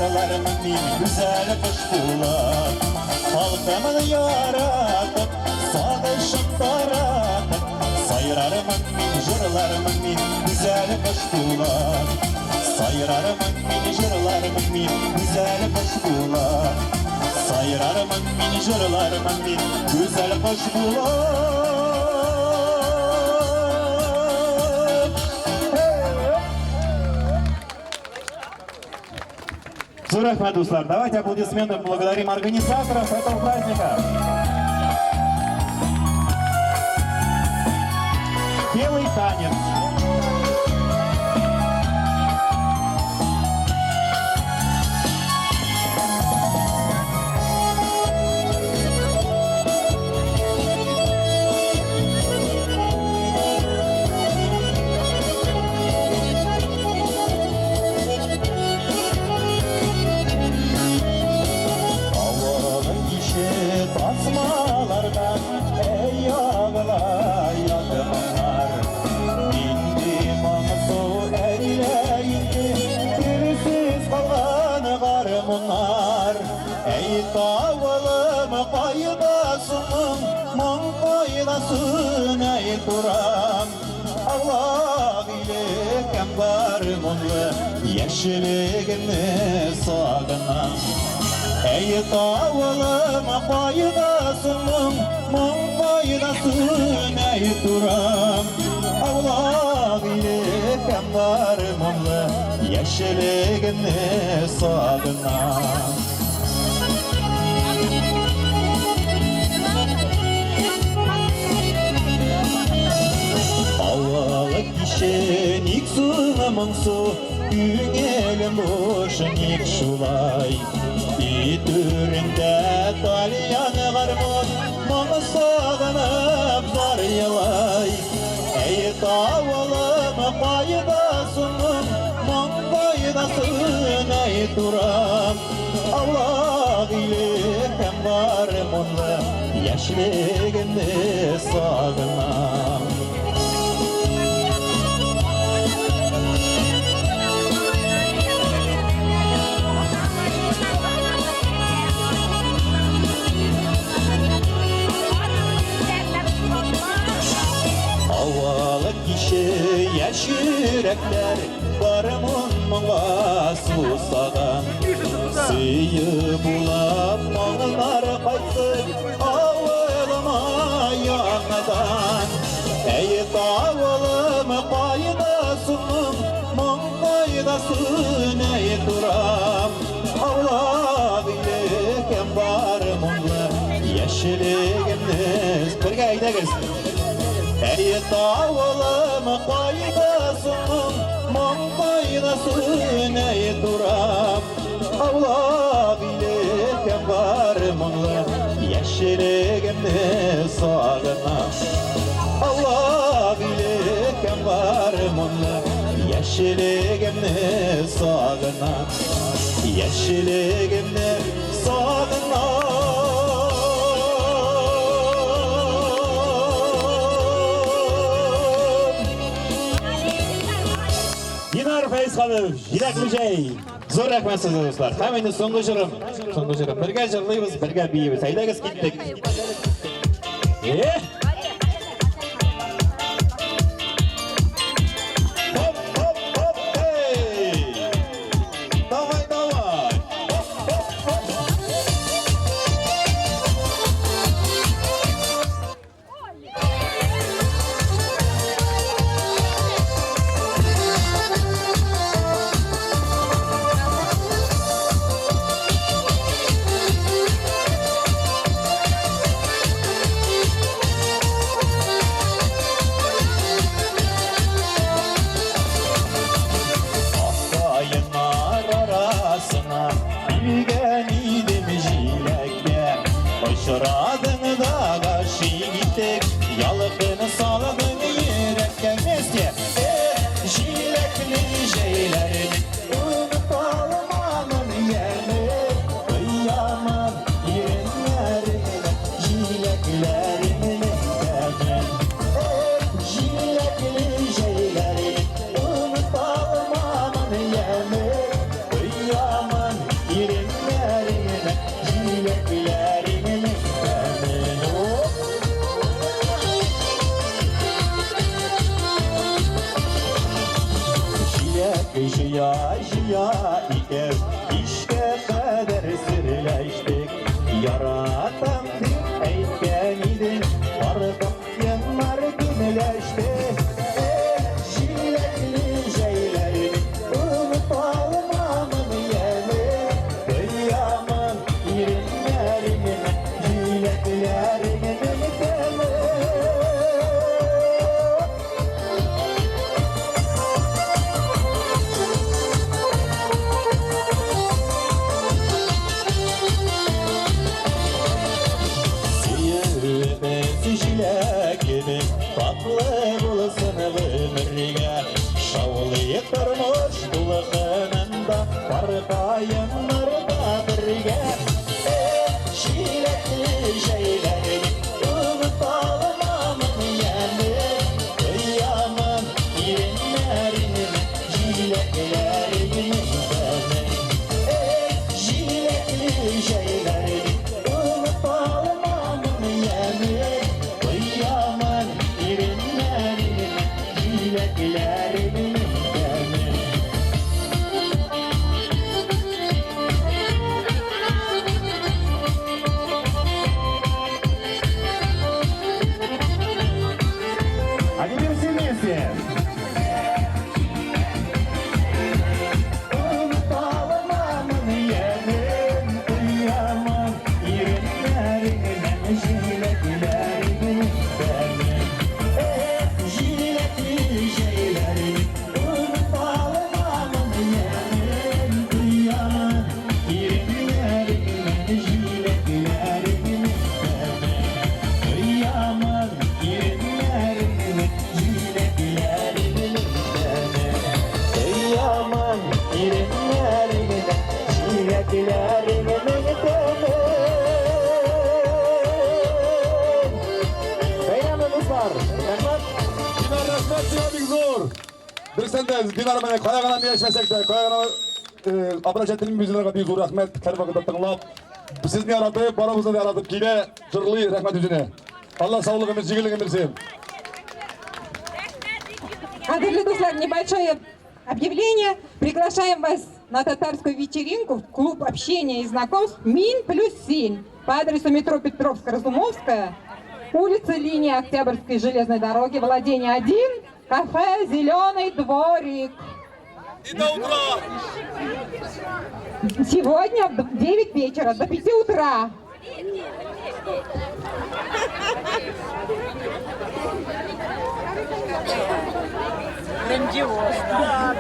jırlarımın min güzel kuş bular. Halkımın yaratıp sağışıp baratıp sayrarımın min jırlarımın min güzel kuş bular. Sayrarımın min jırlarımın min güzel kuş bular. Sayrarımın min jırlarımın min güzel kuş bular. Здорово, Дуслар. Давайте аплодисменты благодарим организаторов этого праздника. Белый танец. Tasmalardan ey ağla yakınlar. İndi mansu eyle indi birisiz kalan garmunlar. Ey tavalım kaydasın man kaydasın ey turam. Allah ilekem garmunlu yeşilliğini sağına. Ey tavalım kaydasın, man kaydasın ey turam. Allah ilekem garmunlu yeşilliğini sağına. Allah'lık işin ilk sınamın su, Günelim boşun ilk şulay. İtüründe talyan garmun, Manı sağınıp zar yılay. Ey tavalım kaydasın, man kaydasın ey turam. Allah ilekem garmunlu yaşlığını sağınam. Havalık kişi yaş yürekler Varımın mığa susadan Sıyı bulap mağlar kaysın Ağılıma yanadan Ey tavalım kaydasın Man kaydasın ey turam. Allah ilekem varımınlı yeşilliğimiz Birge gideyiz. Ey tavalım kaydasın, man kaydasın ey turam. Allah ilekem varımınlı yeşilliğini sağına. Allah ilekem varımınlı yeşilliğini sağına. Yeşilliğini sağına. Dinar Feyzxanov, Jirak Müjey. Zor rahmet size dostlar. Hemen so'nggi jırım. Birga jırlaymiz, birga biyimiz. Haydagiz ketdik. Hop hop hop hey. Davay davay. Hop hop hop. Bilgen idim jilekler Uçuradın da karşı gittik Yalıkını saladın yürekken Mesle jilekli jeylerin Unutalım anın yerini Kıyamam yerinlerini Jileklerini demin Jilekli jeylerin Unutalım anın yerini Kıyamam Jıya jıya ikev işe kadar sirleştik. Yaratan eytken idin arka yanlar günleşti. Jilekli şeylerini unutalmamın yemi. Kıyamın irinlerinin jileklerinin temi. Jilekini tatlı bulsun ömürge. Şavlıyı kırmış bulğanında parkayanlarda birge. Jilekli şeylerini unutalmamın yemi. Kıyamın irinlerinin jileklerinin temi. Jilekli şeylerini unutalmamın yemi. Kıyamın irinlerinin jileklerinin temi. Hadi bir silmeyesin. Unutalmamın yemin. Kıyamın irinlerinin jileklerinin temi. Jilekli şeylerini unutalmamın yemin. Kıyamın irinlerinin jileklerinin temi. Kıyamın irinlerinin jileklerinin temi. Kıyamın irinlerinin jileklerinin temi. Beynamımız var. Rahmet. Dinar rahmet cevabing zor. Bilsen de dinar bana kayagana miyashmasak da kayagana abrajatilin bizlerga bir zor rahmet. Her vakit tanlap. Sizni yaratıp, baramızı da yaratıp kile jırlı rahmet yüzüne. Allah sağlığımız, жигерлигин versin. Қадірлі достар, небольшое объявление. Приглашаем вас на татарскую вечеринку в клуб общения и знакомств МИН+7 по адресу метро Петровско-Разумовская, улица линия Октябрьской железной дороги, владение 1, кафе «Зеленый дворик». И до утра. Сегодня в 9 вечера до 5 утра. Грандиозно.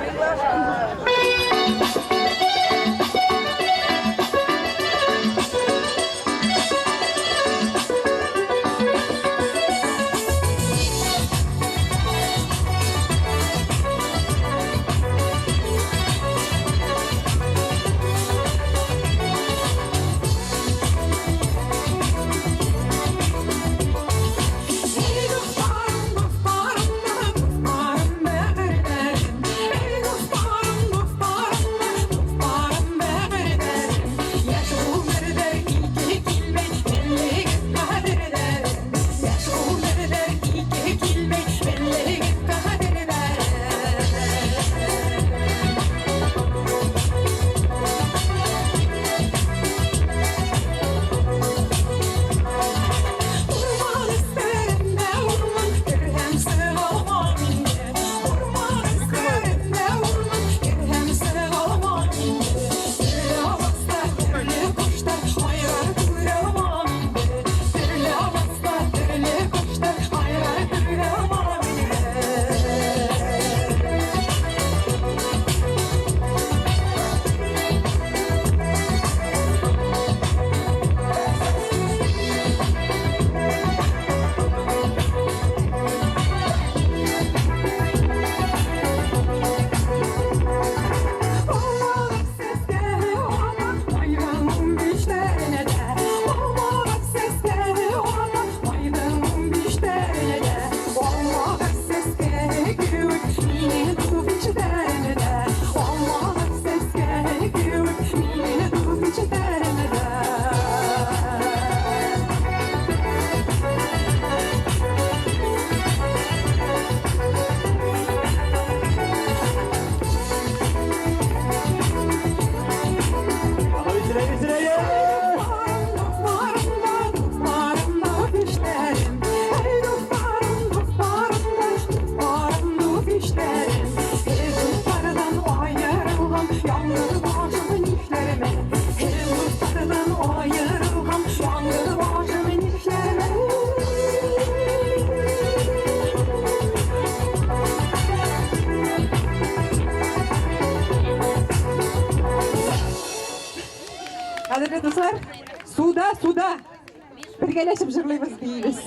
Ey dostlarım, Qadrli do'stlar, suvda birgalashib jırlaymiz deymiz.